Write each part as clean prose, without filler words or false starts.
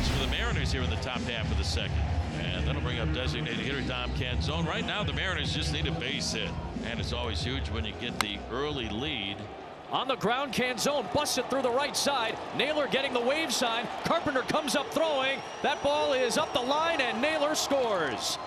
runs for the Mariners here in the top half of the second. And that'll bring up designated hitter Dom Canzone. Right now the Mariners just need a base hit. And it's always huge when you get the early lead. On the ground, Canzone busts it through the right side. Naylor getting the wave sign. Carpenter comes up throwing. That ball is up the line and Naylor scores.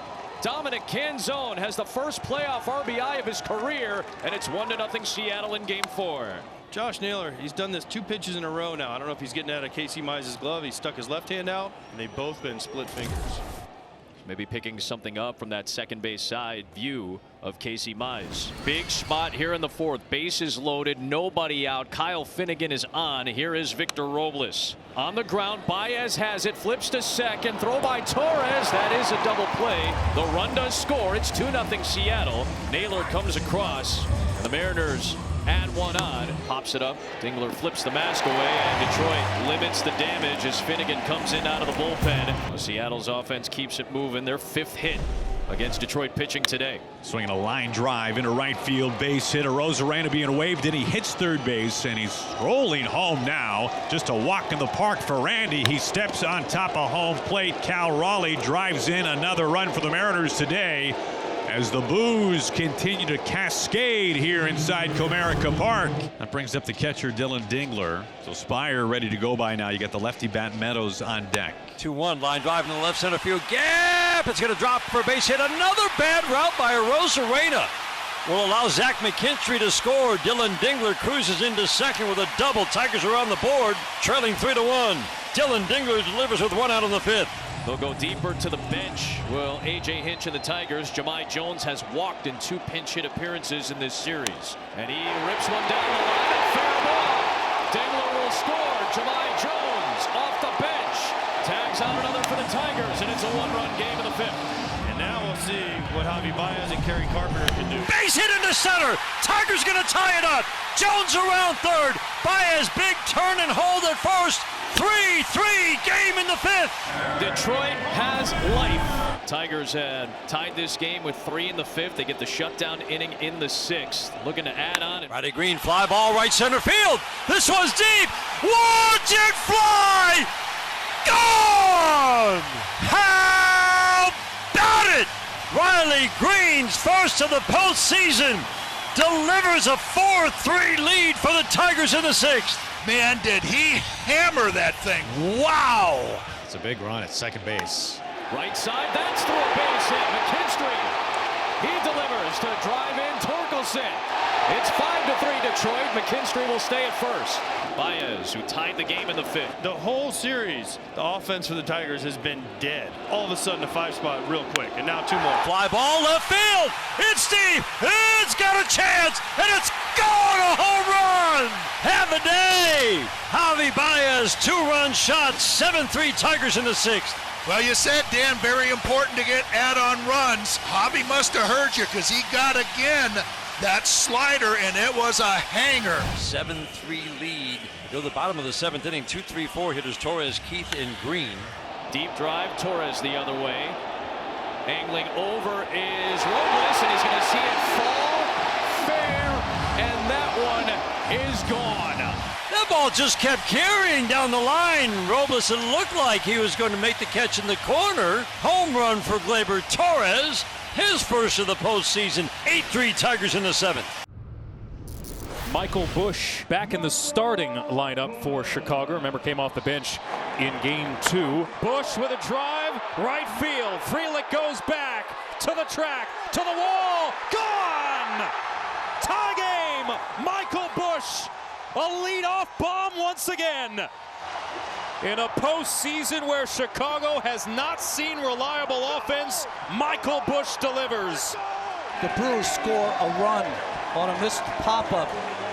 Dominic Canzone has the first playoff RBI of his career, and it's 1-0 Seattle in Game 4. Josh Naylor, he's done this 2 pitches in a row now. I don't know if he's getting out of Casey Mize's glove. He stuck his left hand out, and they've both been split fingers. Maybe picking something up from that second base side view of Casey Mize. Big spot here in the 4th. Bases loaded, nobody out. Kyle Finnegan is on. Here is Victor Robles. On the ground, Baez has it, flips to second, throw by Torres. That is a double play. The run does score. It's 2-0 Seattle. Naylor comes across. The Mariners add one on, pops it up. Dingler flips the mask away, and Detroit limits the damage as Finnegan comes in out of the bullpen. Seattle's offense keeps it moving. Their 5th hit against Detroit pitching today. Swinging a line drive into right field, base hit. Arozarena being waved, and he hits third base, and he's rolling home now. Just a walk in the park for Randy. He steps on top of home plate. Cal Raleigh drives in another run for the Mariners today, as the boos continue to cascade here inside Comerica Park. That brings up the catcher Dylan Dingler. So Spire ready to go by now. You got the lefty bat Meadows on deck. 2-1 line drive in the left center field gap. It's going to drop for a base hit. Another bad route by Arozarena will allow Zach McKinstry to score. Dylan Dingler cruises into second with a double. Tigers are on the board, trailing 3-1. Dylan Dingler delivers with 1 out in the 5th. They'll go deeper to the bench. Well, A.J. Hinch and the Tigers. Jahmai Jones has walked in 2 pinch hit appearances in this series. And he rips one down the line. Fair ball. Dingler will score. Jahmai Jones off the bench. Tags out another for the Tigers, and it's a 1-run game in the 5th. And now we'll see what Javi Baez and Kerry Carpenter can do. Base hit into center. Tigers going to tie it up. Jones around third. Baez big turn and hold at first. 3-3 game in the 5th. Detroit has life. Tigers had tied this game with 3 in the 5th. They get the shutdown inning in the 6th. Looking to add on. Riley Green fly ball right center field. This one's deep. Watch it fly. Gone. How about it? Riley Green's first of the postseason delivers a 4-3 lead for the Tigers in the 6th. Man, did he hammer that thing. Wow. It's a big run at second base. Right side, that's through a base hit. McKinstry, he delivers to drive in Torkelson. It's 5-3 Detroit. McKinstry will stay at first. Baez, who tied the game in the 5th. The whole series, the offense for the Tigers has been dead. All of a sudden, a 5 spot real quick, and now 2 more. Fly ball left field. It's deep. It's got a chance, and it's gone. A home run. Have a day. Javi Baez, 2-run shot. 7-3 Tigers in the 6th. Well, you said, Dan, very important to get add-on runs. Javi must have heard you, because he got again that slider, and it was a hanger. 7-3 lead. Go to the bottom of the 7th inning. 2-3-4 hitters Torres, Keith, and Green. Deep drive, Torres the other way. Angling over is Robles, and he's going to see it fall fair, and that one is gone. That ball just kept carrying down the line. Robles, it looked like he was going to make the catch in the corner. Home run for Gleyber Torres. His first of the postseason. 8-3 Tigers in the 7th. Michael Busch back in the starting lineup for Chicago. Remember, came off the bench in Game 2. Busch with a drive, right field. Frelick goes back to the track, to the wall. Gone! Tie game! Michael Busch, a leadoff bomb once again. In a postseason where Chicago has not seen reliable offense, Michael Busch delivers. The Brewers score a run on a missed pop-up,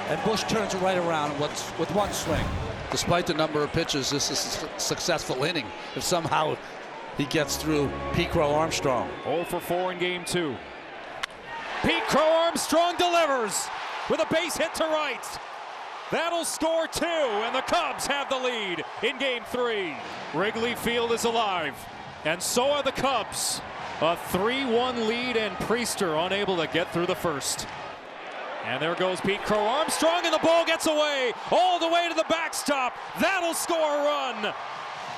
and Busch turns it right around with one swing. Despite the number of pitches, this is a successful inning if somehow he gets through Pete Crow Armstrong. 0 for 4 in Game 2. Pete Crow Armstrong delivers with a base hit to right. That'll score 2, and the Cubs have the lead in Game 3. Wrigley Field is alive, and so are the Cubs. A 3-1 lead, and Priester unable to get through the first. And there goes Pete Crow Armstrong, and the ball gets away all the way to the backstop. That'll score a run.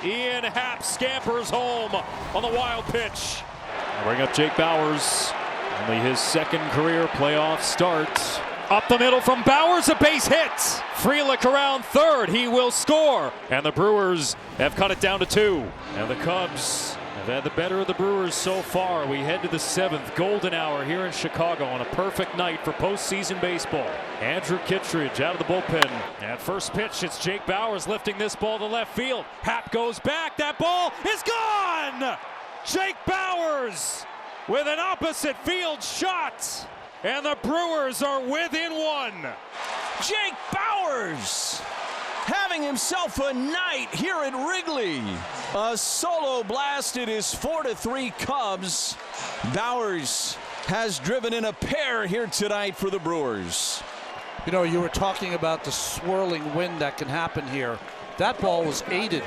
Ian Happ scampers home on the wild pitch. Bring up Jake Bauers. Only his second career playoff start. Up the middle from Bauers, a base hit. Frelick around third, he will score. And the Brewers have cut it down to 2. And the Cubs have had the better of the Brewers so far. We head to the 7th golden hour here in Chicago on a perfect night for postseason baseball. Andrew Kittredge out of the bullpen. At first pitch, it's Jake Bauers lifting this ball to left field. Happ goes back, that ball is gone! Jake Bauers with an opposite field shot. And the Brewers are within 1. Jake Bauers having himself a night here at Wrigley. A solo blast. It is 4-3 Cubs. Bauers has driven in a pair here tonight for the Brewers. You know, you were talking about the swirling wind that can happen here. That ball was aided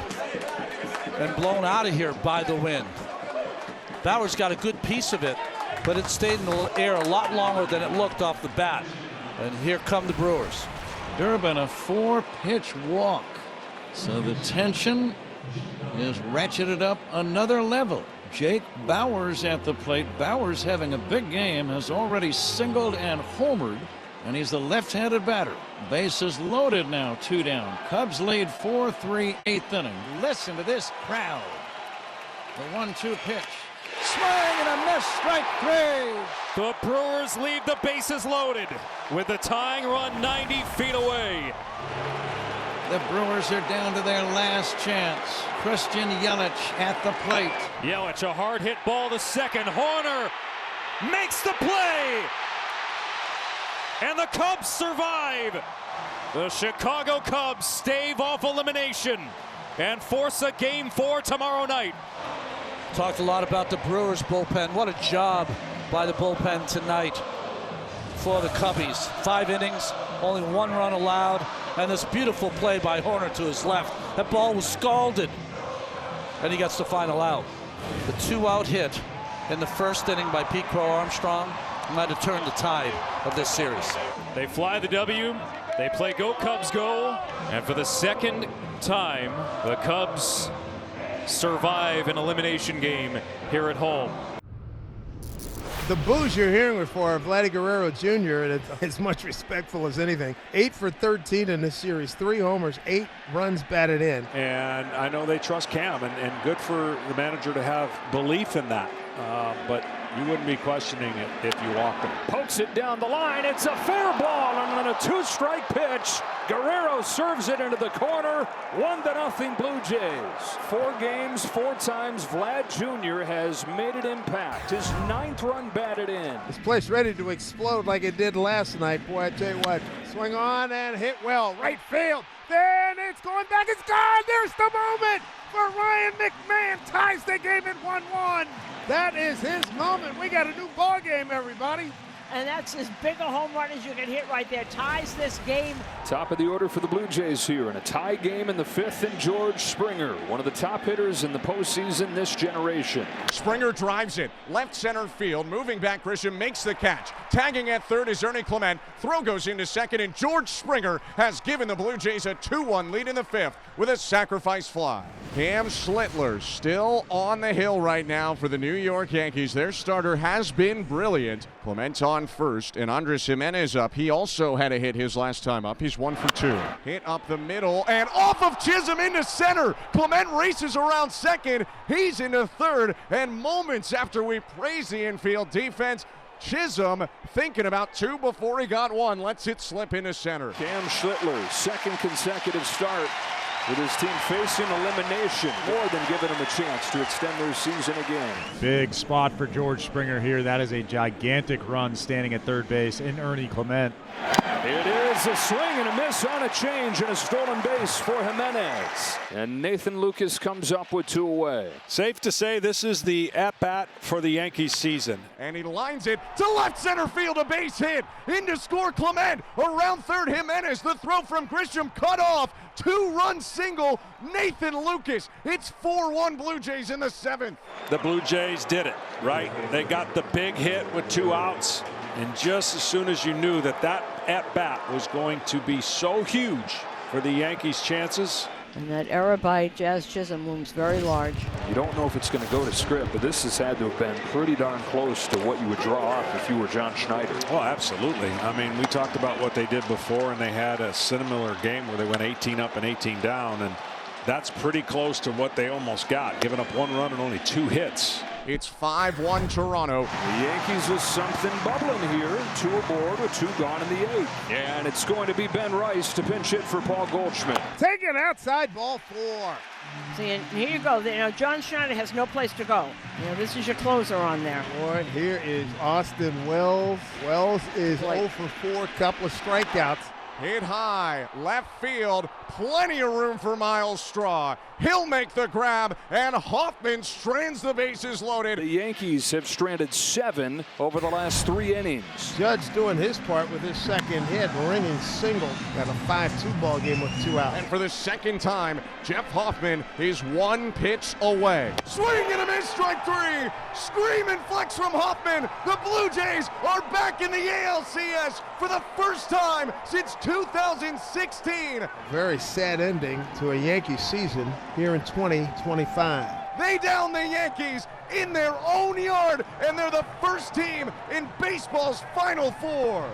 and blown out of here by the wind. Bauers got a good piece of it, but it stayed in the air a lot longer than it looked off the bat. And here come the Brewers. Durbin, a 4-pitch walk. So the tension is ratcheted up another level. Jake Bauers at the plate. Bauers having a big game, has already singled and homered, and he's the left-handed batter. Bases loaded now, 2 down. Cubs lead 4-3, 8th inning. Listen to this crowd. The 1-2 pitch. Swing and a miss, strike 3. The Brewers leave the bases loaded with the tying run 90 feet away. The Brewers are down to their last chance. Christian Yelich at the plate. Yelich, a hard hit ball to second. Horner makes the play. And the Cubs survive. The Chicago Cubs stave off elimination and force a Game 4 tomorrow night. Talked a lot about the Brewers bullpen. What a job by the bullpen tonight for the Cubbies. 5 innings, only 1 run allowed, and this beautiful play by Horner to his left. That ball was scalded, and he gets the final out. The 2-out hit in the first inning by Pete Crow Armstrong might have turned the tide of this series. They fly the W. They play Go Cubs Go. And for the second time, the Cubs survive an elimination game here at home. The boos you're hearing were for Vladdy Guerrero Jr., and it's as much respectful as anything. 8 for 13 in this series, 3 homers, 8 runs batted in. And I know they trust Cam, and good for the manager to have belief in that. But you wouldn't be questioning it if you walked him. Pokes it down the line. It's a fair ball, and on a 2-strike pitch, Guerrero serves it into the corner. 1-0 Blue Jays. 4 games, 4 times Vlad Jr. has made an impact. His 9th run batted in. This place ready to explode like it did last night. Boy, I tell you what, swing on and hit well. Right field. Then it's going back. It's gone. There's the moment for Ryan McMahon. Ties the game at 1-1. That is his moment. We got a new ball game, everybody. And that's as big a home run as you can hit right there. Ties this game. Top of the order for the Blue Jays here in a tie game in the 5th, and George Springer, one of the top hitters in the postseason this generation. Springer drives it left center field. Moving back, Grisham makes the catch. Tagging at third is Ernie Clement. Throw goes into second, and George Springer has given the Blue Jays a 2-1 lead in the 5th with a sacrifice fly. Cam Schlittler still on the hill right now for the New York Yankees. Their starter has been brilliant. Clement on first, and Andres Jimenez up. He also had a hit his last time up. He's 1 for 2. Hit up the middle and off of Chisholm into center. Clement races around second. He's into third, and moments after we praise the infield defense, Chisholm thinking about 2 before he got 1. Lets it slip into center. Cam Schlittler's 2nd consecutive start with his team facing elimination, more than giving them a chance to extend their season again. Big spot for George Springer here. That is a gigantic run standing at third base in Ernie Clement. It is a swing and a miss on a change and a stolen base for Jimenez. And Nathan Lucas comes up with 2 away. Safe to say this is the at-bat for the Yankees season. And he lines it to left center field, a base hit. In to score Clement. Around third, Jimenez. The throw from Grisham cut off. 2-run single, Nathan Lucas. It's 4-1 Blue Jays in the 7th. The Blue Jays did it, right? They got the big hit with 2 outs. And just as soon as you knew that at-bat was going to be so huge for the Yankees' chances, And that error by Jazz Chisholm looms very large. You don't know if it's going to go to script, but this has had to have been pretty darn close to what you would draw up if you were John Schneider. Oh, absolutely. I mean, we talked about what they did before, and they had a similar game where they went 18 up and 18 down, and that's pretty close to what they almost got, giving up 1 run and only 2 hits. It's 5-1 Toronto. The Yankees with something bubbling here. 2 aboard with 2 gone in the 8th. And it's going to be Ben Rice to pinch hit for Paul Goldschmidt. Take it outside, ball 4. See, and here you go. You know, John Schneider has no place to go. You know, this is your closer on there. Boy, here is Austin Wells. Wells is 0 for 4, couple of strikeouts. Hit high, left field, plenty of room for Miles Straw. He'll make the grab, and Hoffman strands the bases loaded. The Yankees have stranded 7 over the last 3 innings. Judge doing his part with his second hit, ringing single. Got a 5-2 ball game with 2 outs. And for the second time, Jeff Hoffman is 1 pitch away. Swing and a miss, strike 3. Scream and flex from Hoffman. The Blue Jays are back in the ALCS for the first time since 2016. Very sad ending to a Yankee season here in 2025. They down the Yankees in their own yard, and they're the first team in baseball's Final 4.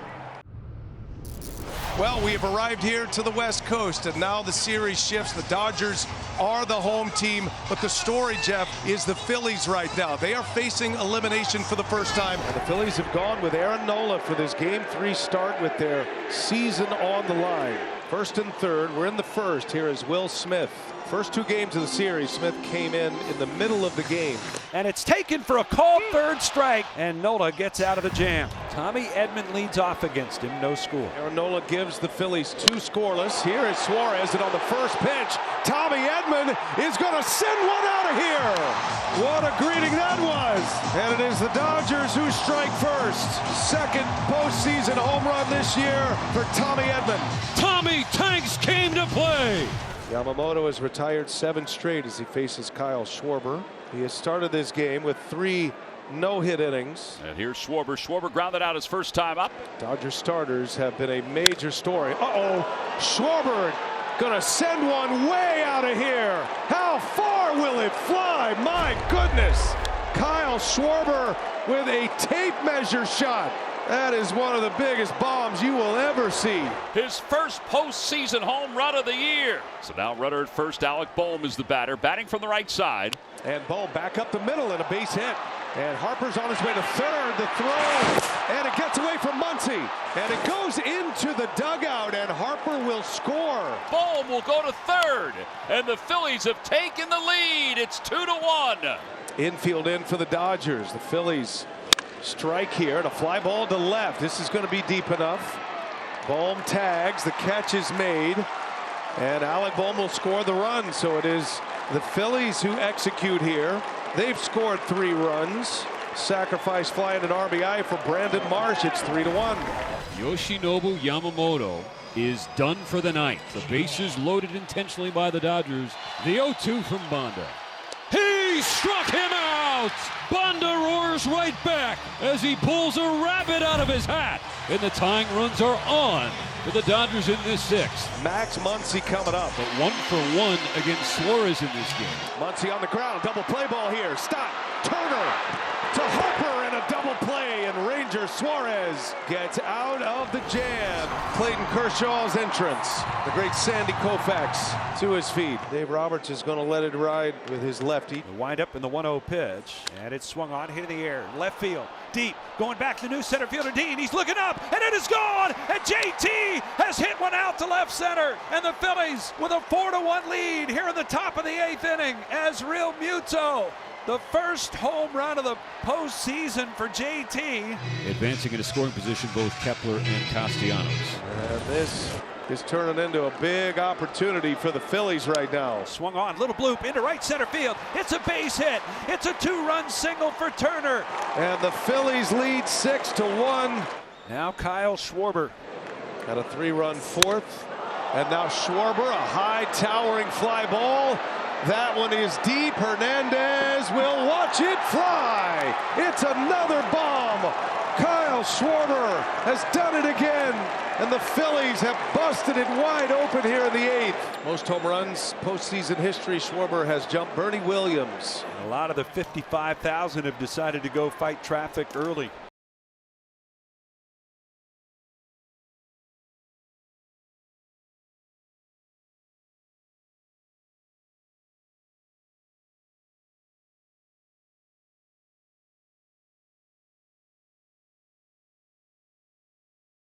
Well, we have arrived here to the West Coast, and now the series shifts. The Dodgers are the home team, but the story, Jeff, is the Phillies right now. They are facing elimination for the first time. And the Phillies have gone with Aaron Nola for this Game 3 start with their season on the line. First and third. We're in the first. Here is Will Smith. First 2 games of the series, Smith came in the middle of the game. And it's taken for a called 3rd strike, and Nola gets out of the jam. Tommy Edman leads off against him, no score. Aaron Nola gives the Phillies 2 scoreless. Here is Suarez, and on the first pitch, Tommy Edman is going to send one out of here. What a greeting that was. And it is the Dodgers who strike first. Second postseason home run this year for Tommy Edman. Tommy Tanks came to play. Yamamoto has retired 7 straight as he faces Kyle Schwarber. He has started this game with 3 no-hit innings. And here's Schwarber. Schwarber grounded out his first time up. Dodger starters have been a major story. Uh-oh, Schwarber gonna send one way out of here. How far will it fly? My goodness. Kyle Schwarber with a tape measure shot. That is one of the biggest bombs you will ever see. His first postseason home run of the year. So now runner at first, Alec Boehm is the batter, batting from the right side. And Boehm back up the middle and a base hit. And Harper's on his way to third, the throw. And it gets away from Muncy. And it goes into the dugout, and Harper will score. Boehm will go to third. And the Phillies have taken the lead. It's 2-1. Infield in for the Dodgers. The Phillies strike here, and a fly ball to left. This is going to be deep enough. Boehm tags, the catch is made, and Alec Boehm will score the run. So it is the Phillies who execute here. They've scored 3 runs. Sacrifice fly and an RBI for Brandon Marsh. It's 3-1. Yoshinobu Yamamoto is done for the night. The bases loaded intentionally by the Dodgers. The 0-2 from Banda. He struck him out! Banda roars right back as he pulls a rabbit out of his hat. And the tying runs are on for the Dodgers in this 6th. Max Muncy coming up. But 1 for 1 against Suarez in this game. Muncy on the ground. Double play ball here. Stop. Turner to Harper and a double play. And Ranger Suarez gets out of the jam. Clayton Kershaw's entrance. The great Sandy Koufax to his feet. Dave Roberts is going to let it ride with his lefty. The wind up in the 1-0 pitch, and it's swung on, hit in the air, left field, deep, going back to new center fielder Dean. He's looking up, and it is gone. And JT has hit one out to left center, and the Phillies with a 4-1 lead here in the top of the 8th inning. As Real Muto, the first home run of the postseason for JT. Advancing into scoring position, both Kepler and Castellanos. And this is turning into a big opportunity for the Phillies right now. Swung on, little bloop into right center field. It's a base hit. It's a 2-run single for Turner. And the Phillies lead 6-1. Now Kyle Schwarber. Got a 3-run 4th. And now Schwarber, a high towering fly ball. That one is deep. Hernandez will watch it fly. It's another bomb. Kyle Schwarber has done it again, and the Phillies have busted it wide open here in the 8th. Most home runs postseason history. Schwarber has jumped Bernie Williams. A lot of the 55,000 have decided to go fight traffic early.